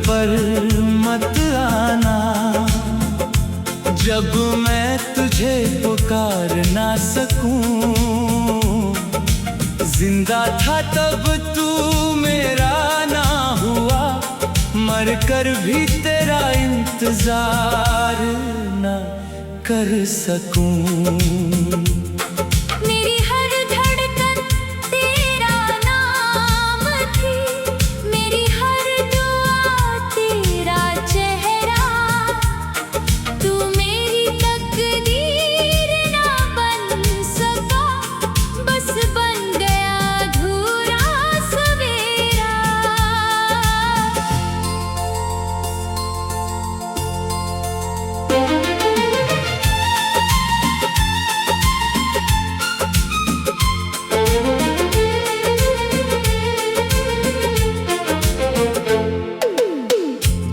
पर मत आना। जब मैं तुझे पुकार ना सकूं, जिंदा था तब तू मेरा ना हुआ, मर कर भी तेरा इंतजार ना कर सकूं।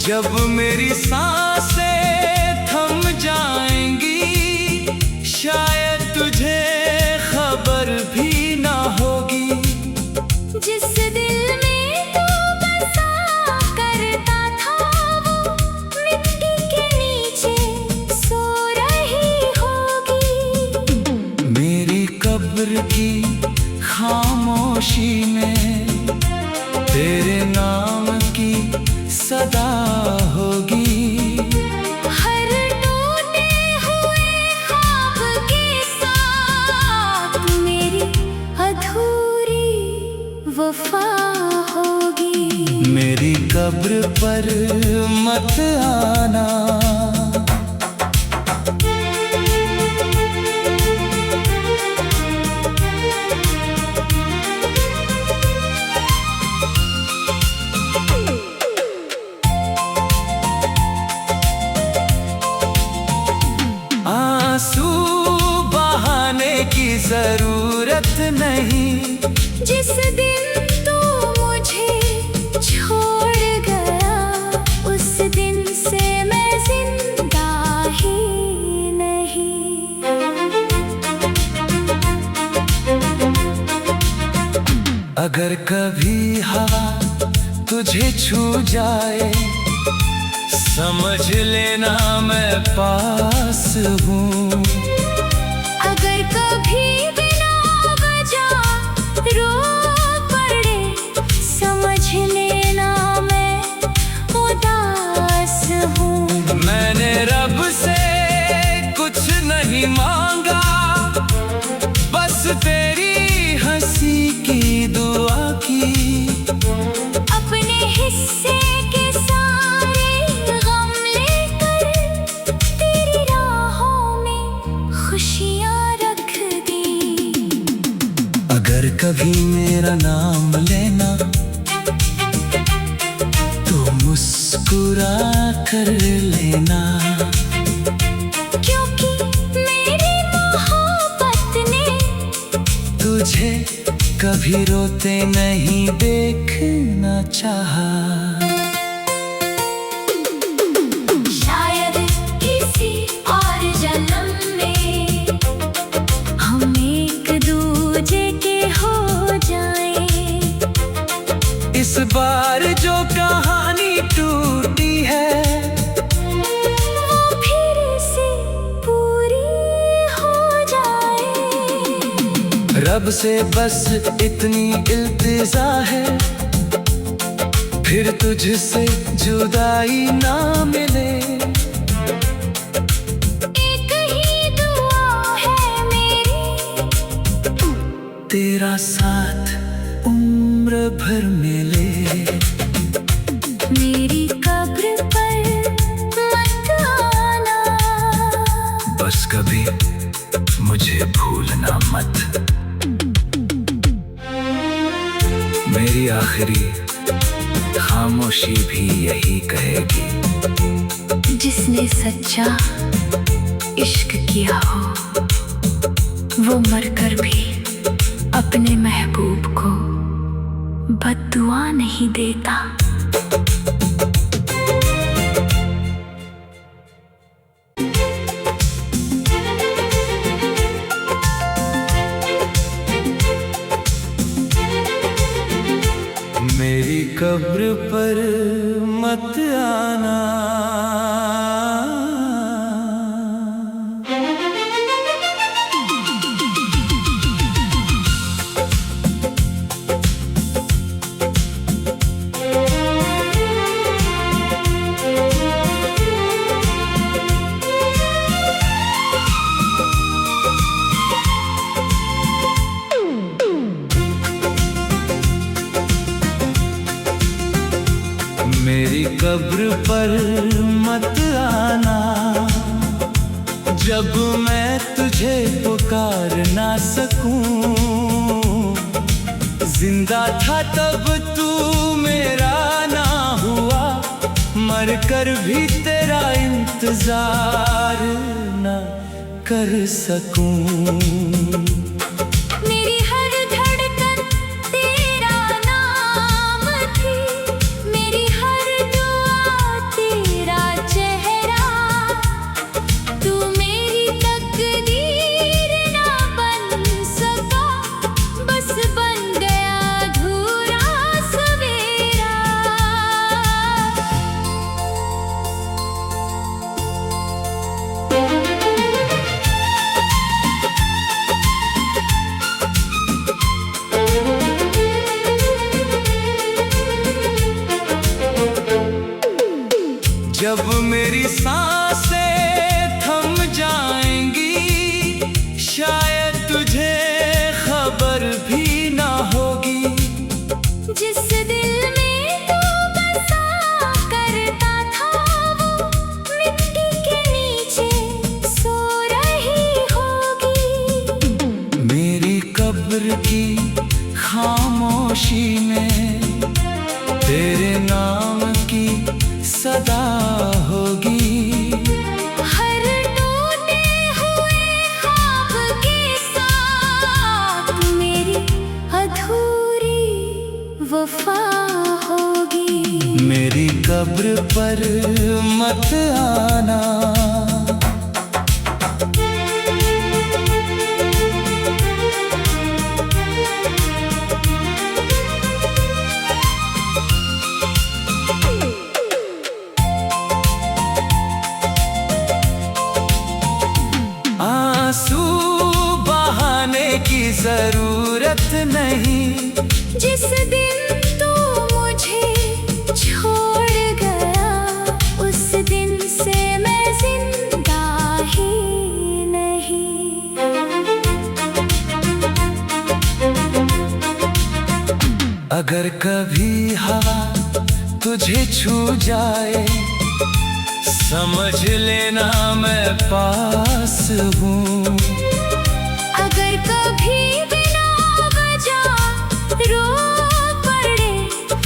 जब मेरी सांसें थम जाएंगी, शायद तुझे खबर भी ना होगी। जिस दिल में तू बसा करता था, वो मिट्टी के नीचे सो रही होगी। मेरी कब्र की खामोशी में तेरे नाम की सदा होगी। हर टूटे हुए ख्वाब के साथ मेरी अधूरी वफा होगी। मेरी कब्र पर मत आना। आंसू बहाने की जरूरत नहीं। जिस दिन तू मुझे छोड़ गया, उस दिन से मैं जिंदा ही नहीं। अगर कभी हवा तुझे छू जाए, समझ लेना मैं पास हूँ। अगर कभी बिना वजह रो पड़े, समझ लेना मैं उदास हूँ। मैंने रब से कुछ नहीं मांगा, बस तेरी हंसी की दुआ की। अपने हिस्से के सारे गम लेकर तेरी राहों में खुशियाँ रख दी। अगर कभी मेरा नाम लेना, तो मुस्कुरा कर लेना। क्योंकि मेरी मोहब्बत ने तुझे कभी रोते नहीं देखना चाहा। शायद किसी और जन्म में हम एक दूजे के हो जाएं। इस बार जो कहानी टूटी है, वो फिर से पूरी हो जाए। रब से बस इतनी इल्तिजा है, फिर तुझसे जुदाई ना मिले। एक ही दुआ है मेरी, तेरा साथ उम्र भर मिले। मेरी कब्र पर मत आना। बस कभी मुझे भूलना मत। मेरी आखिरी खामोशी भी यही कहेगी। जिसने सच्चा इश्क किया हो, वो मरकर भी अपने महबूब को बद्दुआ नहीं देता। मेरी कब्र पर मत आना। मेरी कब्र पर मत आना, जब मैं तुझे पुकार ना सकूं। जिंदा था तब तू मेरा ना हुआ, मर कर भी तेरा इंतजार ना कर सकूं। जब मेरी सांसें थम जाएंगी, शायद तुझे खबर भी ना होगी। जिस दिल में तू बसा करता था, वो मिट्टी के नीचे सो रही होगी। मेरी कब्र की खामोशी में तेरे नाम की सदा होगी। हर टूटे हुए ख्वाब के साथ मेरी अधूरी वफा होगी। मेरी कब्र पर मत आना। आंसू बहाने की जरूरत नहीं। जिस दिन तू मुझे छोड़ गया, उस दिन से मैं जिंदा ही नहीं। अगर कभी हवा तुझे छू जाए, समझ लेना मैं पास हूँ। अगर कभी बिना वजह रो पड़े,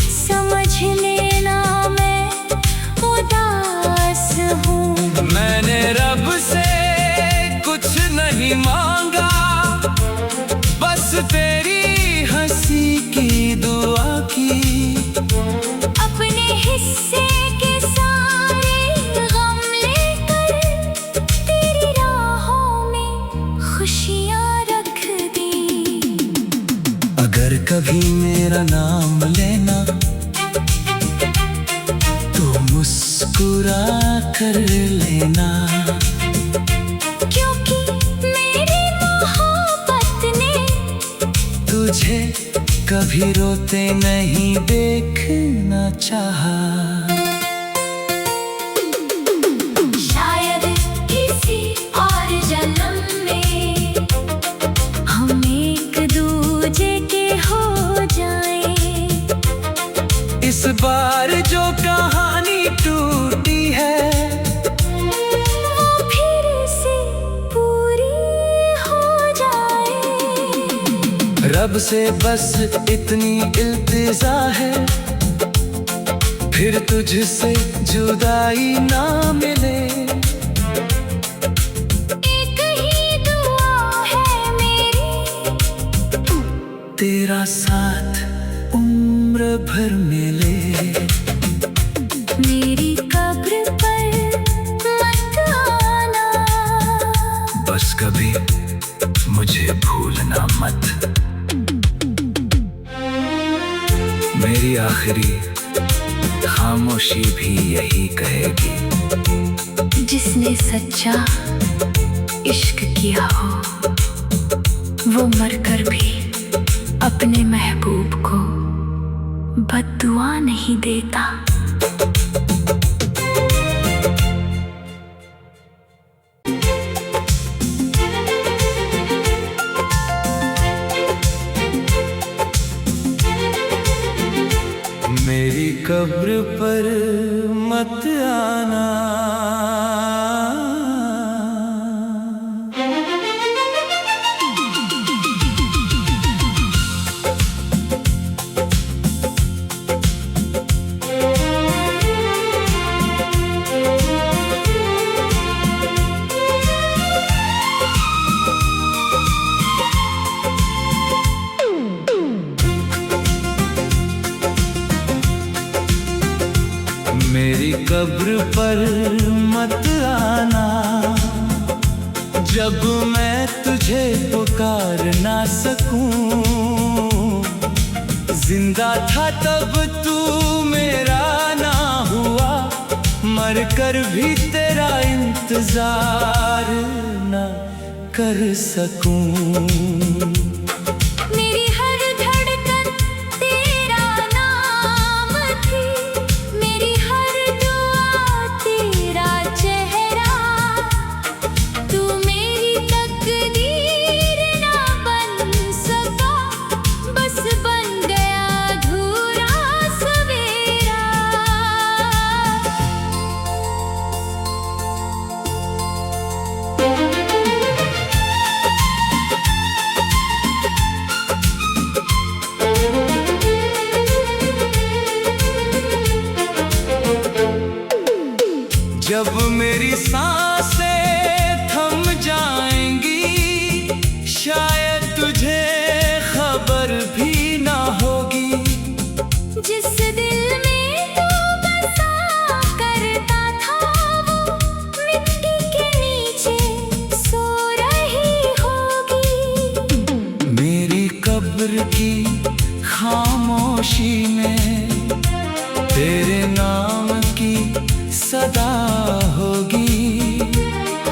समझ लेना मैं उदास हूँ। मैंने रब से कुछ नहीं मांगा, बस तेरी हंसी की दुआ की। अपने हिस्से के अगर कभी मेरा नाम लेना, तो मुस्कुरा कर लेना। क्योंकि मेरी मोहब्बत ने तुझे कभी रोते नहीं देखना चाहा। शायद किसी और जन्म में हम एक दूजे के हो जाए। इस बार जो कहानी टूटी है, वो फिर से पूरी हो जाए। रब से बस इतनी इल्तिजा है, फिर तुझसे जुदाई ना मिले। एक ही दुआ है मेरी, तेरा साथ उम्र भर मिले। मेरी कब्र पर मत आना, बस कभी मुझे भूलना मत। मेरी आखिरी खामोशी भी यही कहेगी। जिसने सच्चा इश्क किया हो वो मरकर भी अपने महबूब को बद्दुआ नहीं देता। मेरी कब्र पर मत आना, मेरी कब्र पर मत आना। जब मैं तुझे पुकार ना सकूं, जिंदा था तब तू मेरा ना हुआ, मर कर भी तेरा इंतजार ना कर सकूं। जब मेरी सांसें थम जाएंगी, शायद तुझे खबर भी ना होगी। जिस दिल में तू बसा करता था वो मिट्टी के नीचे सो रही होगी। मेरी कब्र की खामोशी में तेरे नाम की सदा होगी।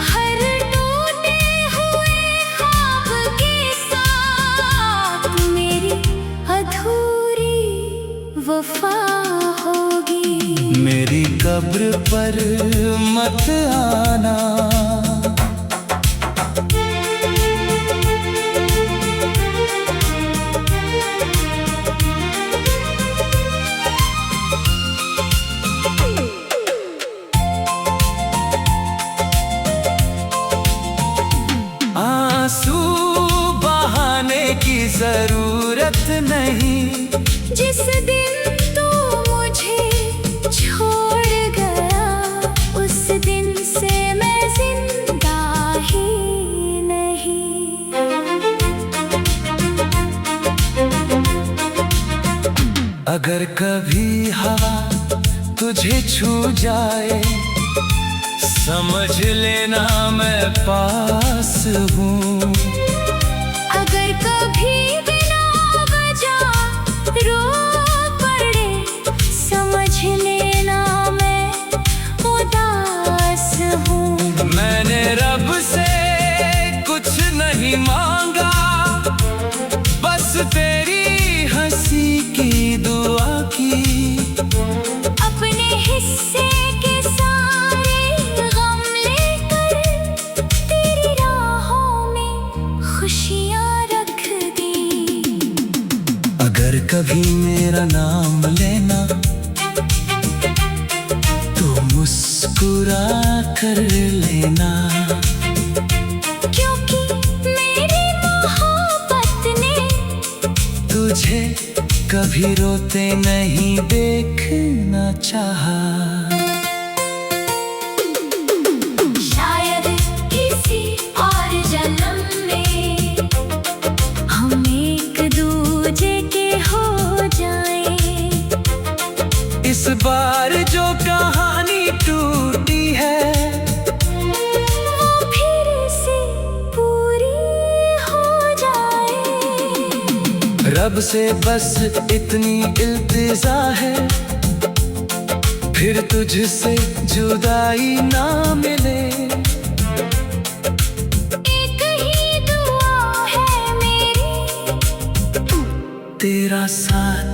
हर टूटे हुए ख्वाब के साथ मेरी अधूरी वफा होगी। मेरी कब्र पर मत आना। आंसू बहाने की जरूरत नहीं। जिस दिन तू मुझे छोड़ गया, उस दिन से मैं जिंदा ही नहीं। अगर कभी हवा तुझे छू जाए, समझ लेना मैं पास हूँ। अगर कभी बिना वजह रो पड़े, समझ लेना मैं उदास हूँ। मैंने रब से कुछ नहीं मांगा, बस तेरी हंसी की दुआ की। अपने हिस्से के सारे गम लेकर तेरी राहों में खुशियाँ रख दी। अगर कभी मेरा नाम लेना तो मुस्कुरा कर लेना, क्योंकि मेरी मोहब्बत ने तुझे कभी रोते नहीं देखना चाहा। शायद किसी और जन्म में हम एक दूजे के हो जाएं। इस बार जो कहानी टूटी है, वो फिर से पूरी हो जाए। रब से बस इतनी इल्तिजा है, फिर तुझसे जुदाई ना मिले। एक ही दुआ है मेरी, तेरा साथ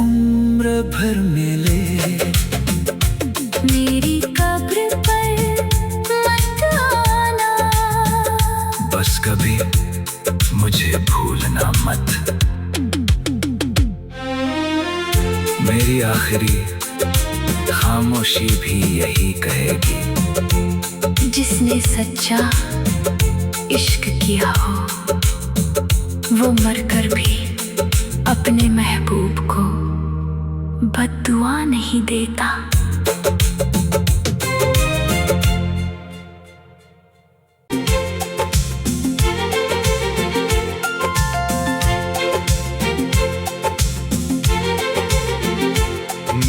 उम्र भर मिले। मेरी कब्र पर मत आना, बस कभी मुझे भूलना मत। मेरी आखिरी खामोशी भी यही कहेगी, जिसने सच्चा इश्क किया हो वो मरकर भी अपने महबूब को बद्दुआ नहीं देता।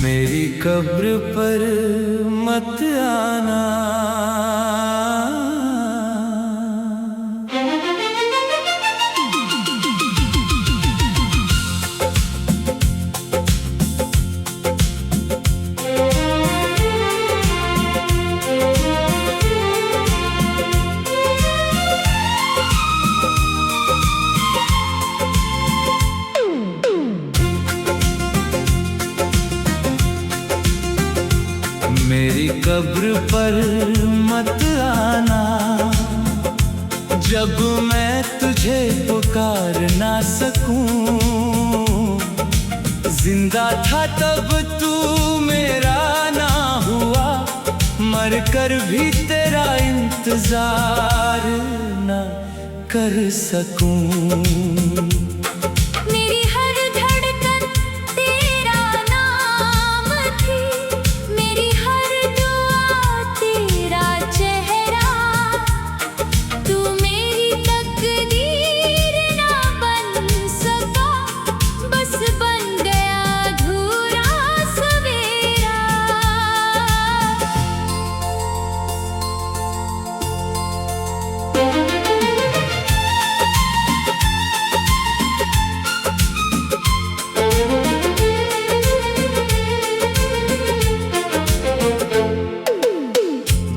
मेरी कब्र पर मत आना। मेरी कब्र पर मत आना, जब मैं तुझे पुकार ना सकूं। जिंदा था तब तू मेरा ना हुआ, मर कर भी तेरा इंतजार ना कर सकूं। मेरी हर धड़कन तेरा नाम थी, मेरी हर दुआ तेरा चेहरा। तू मेरी तकदीर ना बन सका, बस बन गया अधूरा सवेरा।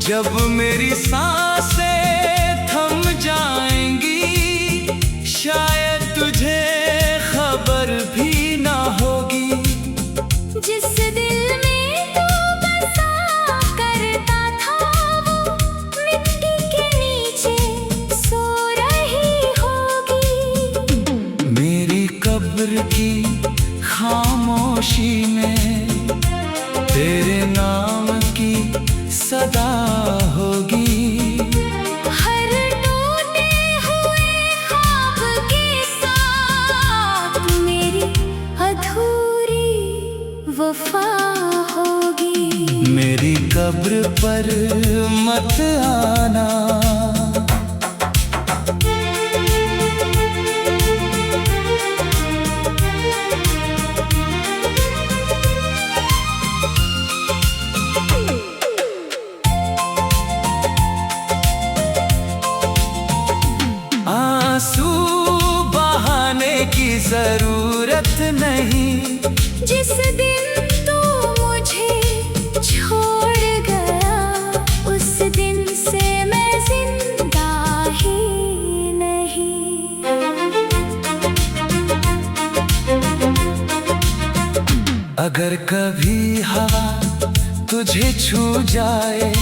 जब मेरी सांसें थम जाएंगी, शायद तुझे खबर भी ना होगी। जिस दिल में तू बसा करता था, वो मिट्टी के नीचे सो रही होगी। मेरी कब्र की खामोशी में तेरे नाम की सदा होगी। हर टूटे हुए ख्वाब के साथ मेरी अधूरी वफा होगी। मेरी कब्र पर मत आना। आंसू बहाने की जरूरत नहीं, जिस दिन तू मुझे छोड़ गया, उस दिन से मैं जिंदा ही नहीं। अगर कभी हवा तुझे छू जाए,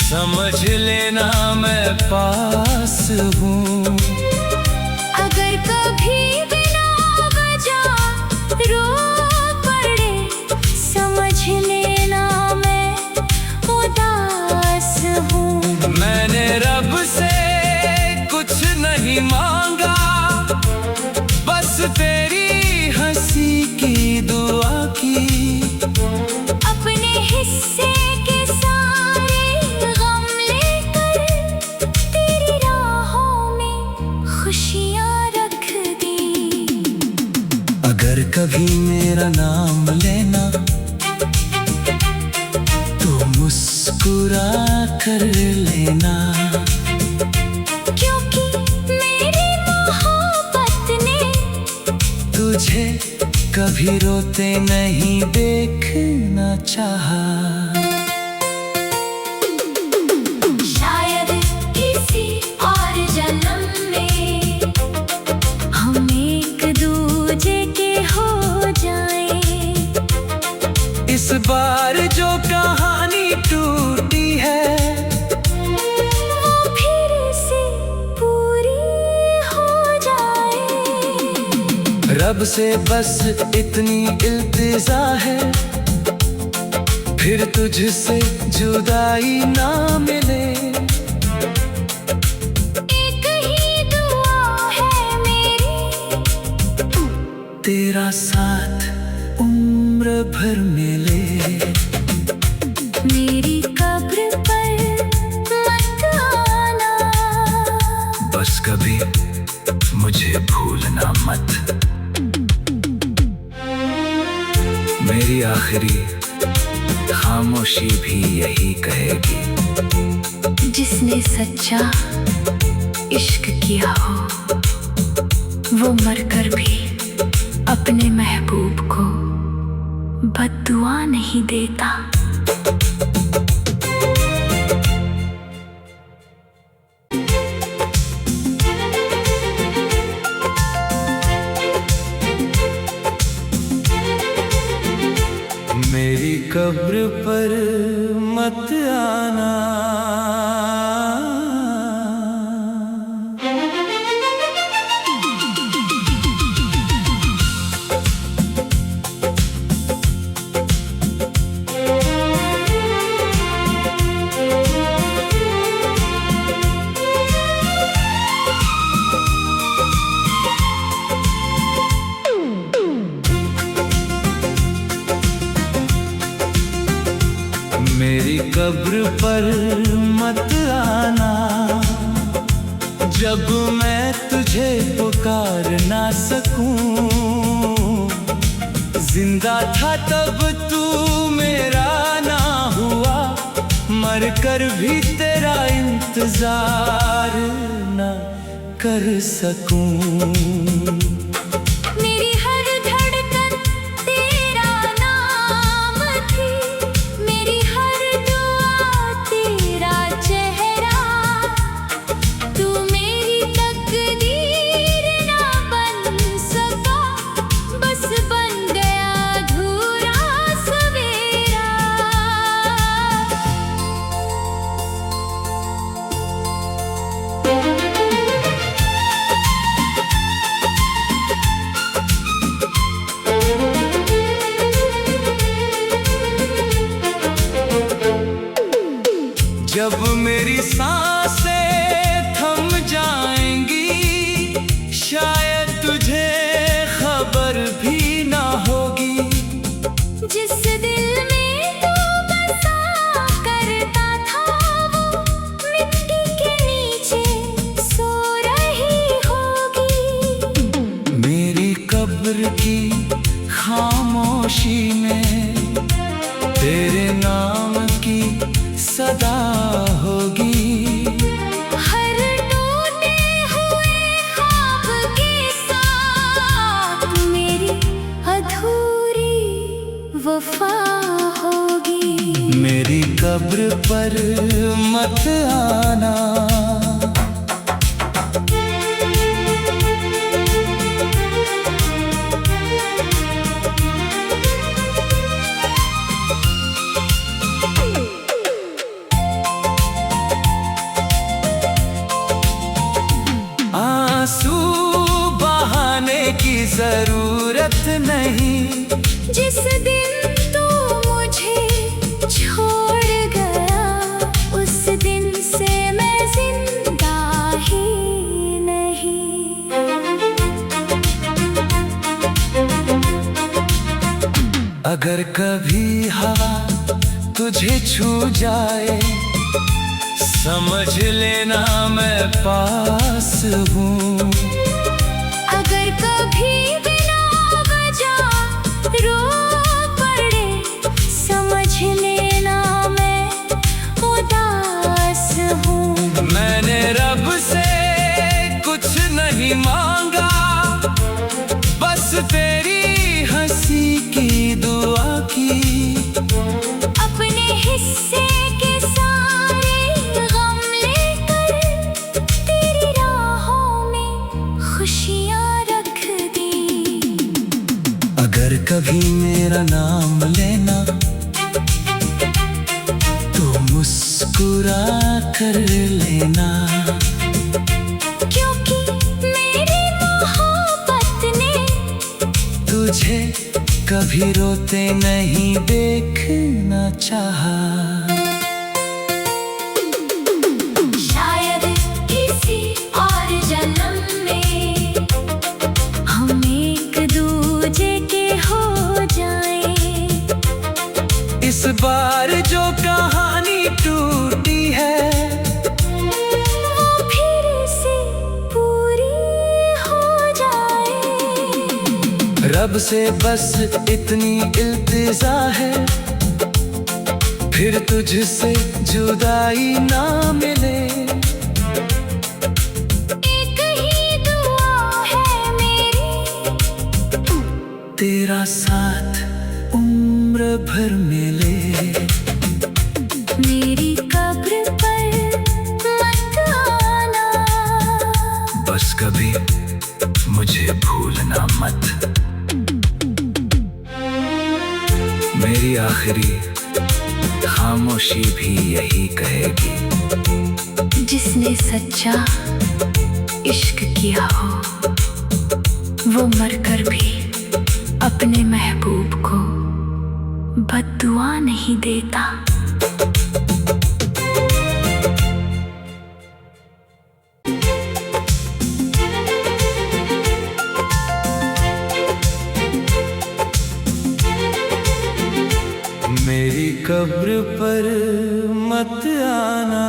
समझ लेना मैं पास हूँ। अगर कभी बिना वजह रो पड़े, समझ लेना मैं उदास हूँ। मैंने रब से कुछ नहीं मांगा, बस तेरी हंसी की दुआ की। अपने हिस्से के सारे गम लेकर तेरी राहों में खुशियाँ रख दी। अगर कभी मेरा नाम लेना, तो मुस्कुरा कर लेना। क्योंकि मेरी मोहब्बत ने तुझे कभी कभी रोते नहीं देखना चाहा। शायद किसी और जन्म में हम एक दूजे के हो जाएं। इस बार जो कहानी टूटी है वो फिर से पूरी हो जाए। रब से बस इतनी इल्तिजा है, फिर तुझसे जुदाई ना मिले। एक ही दुआ है मेरी, तेरा साथ उम्र भर मिले। मेरी कब्र पर मत आना, बस कभी मुझे भूलना मत। मेरी आखिरी खामोशी भी यही कहेगी, जिसने सच्चा इश्क किया हो वो मरकर भी अपने महबूब को बद्दुआ नहीं देता। मेरी कब्र पर मत आना। मेरी कब्र पर मत आना, जब मैं तुझे पुकार ना सकूं। जिंदा था तब तू मेरा ना हुआ, मर कर भी तेरा इंतजार ना कर सकूं। मेरी हर धड़कन तेरा नाम थी, मेरी हर दुआ तेरा चेहरा। तू मेरी तकदीर ना बन सका, बस बन गया अधूरा सवेरा। जब मेरी सांसें थम जाएंगी, शायद तुझे खबर भी ना होगी। जिस दिल में तू बसा करता था, वो मिट्टी के नीचे सो रही होगी। मेरी कब्र की खामोशी में तेरे नाम की सदा होगी। हर टूटे हुए ख्वाब के साथ मेरी अधूरी वफा होगी। मेरी कब्र पर मत आना। आंसू बहाने की जरूरत नहीं। जिस दिन तू मुझे छोड़ गया, उस दिन से मैं जिंदा ही नहीं। अगर कभी हवा तुझे छू जाए, समझ लेना मैं पास हूँ। अगर कभी बिना वजह रो पड़े, समझ लेना मैं उदास हूँ। मैंने रब से कुछ नहीं मांगा, बस तेरी हंसी हिस्से के सारे गम लेकर तेरी राहों में खुशियाँ रख दी। अगर कभी मेरा नाम लेना तो मुस्कुरा कर लेना, क्योंकि मेरी मोहब्बत ने तुझे कभी रोते नहीं देखना चाहा। शायद किसी और जन्म में हम एक दूजे के हो जाएं। इस बार जो कहानी टूटी है वो फिर से पूरी हो जाए। रब से बस इतनी इल्तिजा है, फिर तुझसे जुदाई ना मिले। एक ही दुआ है मेरी, तेरा साथ उम्र भर मिले। मेरी कब्र पर मत आना, बस कभी मुझे भूलना मत। मेरी आखिरी खामोशी भी यही कहेगी, जिसने सच्चा इश्क किया हो वो मरकर भी अपने महबूब को बद्दुआ नहीं देता। मेरी कब्र पर मत आना।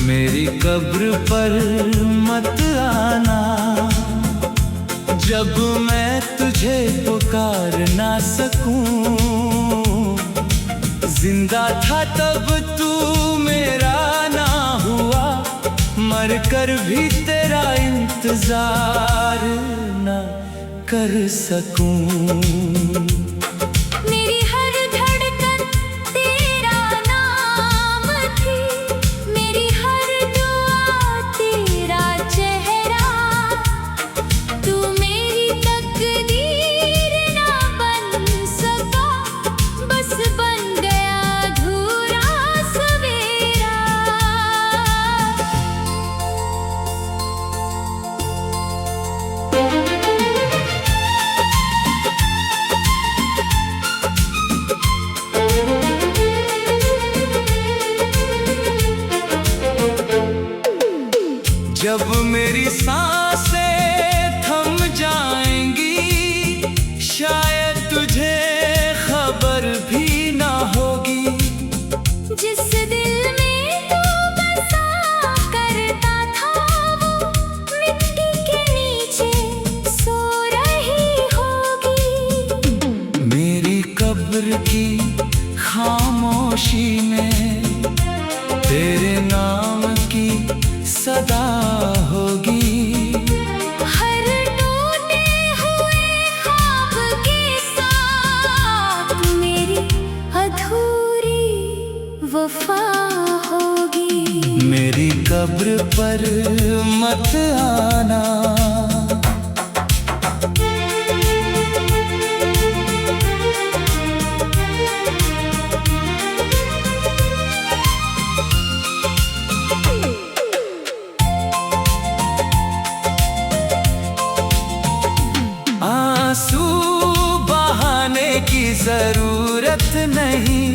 मेरी कब्र पर मत आना, जब मैं तुझे पुकार ना सकूं। जिंदा था तब तू मेरा ना हुआ, मर कर भी तेरा इंतजार ना कर सकूं। मेरी हर धड़कन तेरा नाम थी, मेरी हर दुआ तेरा चेहरा। तू मेरी तकदीर ना बन सका, बस बन गया अधूरा सवेरा। जब मेरी सांसें थम जाएंगी, शायद तुझे खबर भी ना होगी। जिस दिल में तू बसा करता था वो मिट्टी के नीचे सो रही होगी। मेरी कब्र की खामोशी में तेरे नाम की सदा होगी। हर टूटे हुए ख्वाब के साथ मेरी अधूरी वफा होगी। मेरी कब्र पर मत आना। आंसू बहाने की जरूरत नहीं,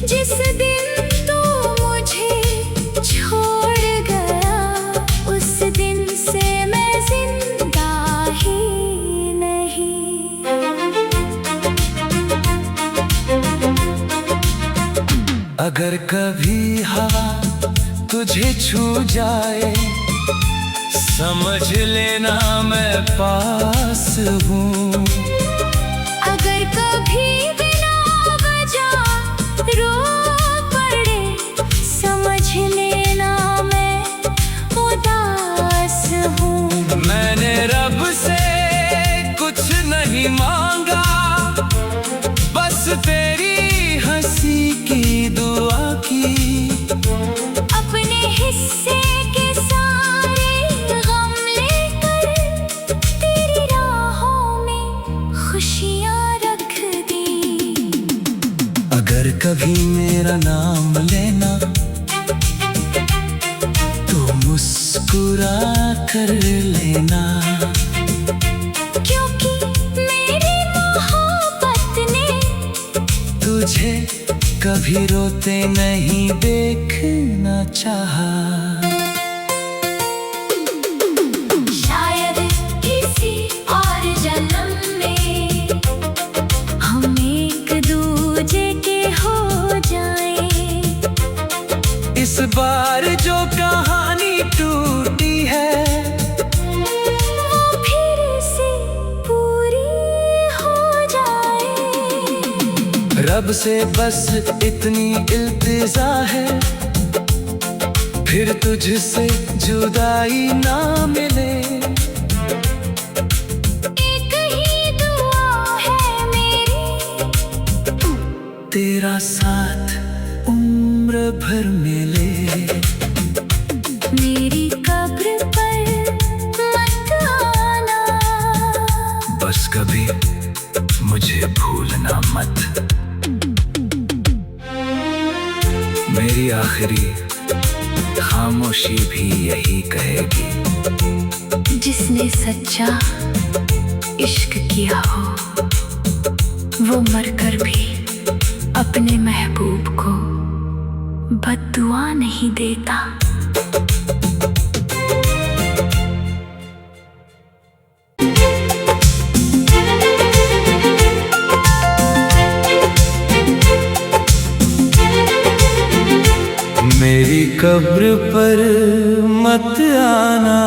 जिस दिन तू मुझे छोड़ गया उस दिन से मैं जिंदा ही नहीं। अगर कभी हवा तुझे छू जाए, समझ लेना मैं पास हूँ। अगर कभी बिना वजह रो पड़े, समझ लेना मैं उदास हूँ। मैंने रब से कुछ नहीं मांगा, बस तेरी हंसी की दुआ की। अपने हिस्से के सारे गम लेकर तेरी राहों में खुशियाँ रख दी। अगर कभी मेरा नाम लेना तो मुस्कुरा कर लेना, क्योंकि मेरी मोहब्बत ने तुझे कभी रोते नहीं देखना चाहा। शायद किसी और जन्म में हम एक दूजे के हो जाएं। इस बार जो कहानी टूटी है, वो फिर से पूरी हो जाए। रब से बस इतनी इल्तिजा है, फिर तुझसे जुदाई ना मिले। एक ही दुआ है मेरी, तेरा साथ उम्र भर मिले। मेरी कब्र पर मत आना, बस कभी मुझे भूलना मत। मेरी आखिरी खामोशी भी यही कहेगी, जिसने सच्चा इश्क किया हो वो मरकर भी अपने महबूब को बद्दुआ नहीं देता। मेरी कब्र पर मत आना,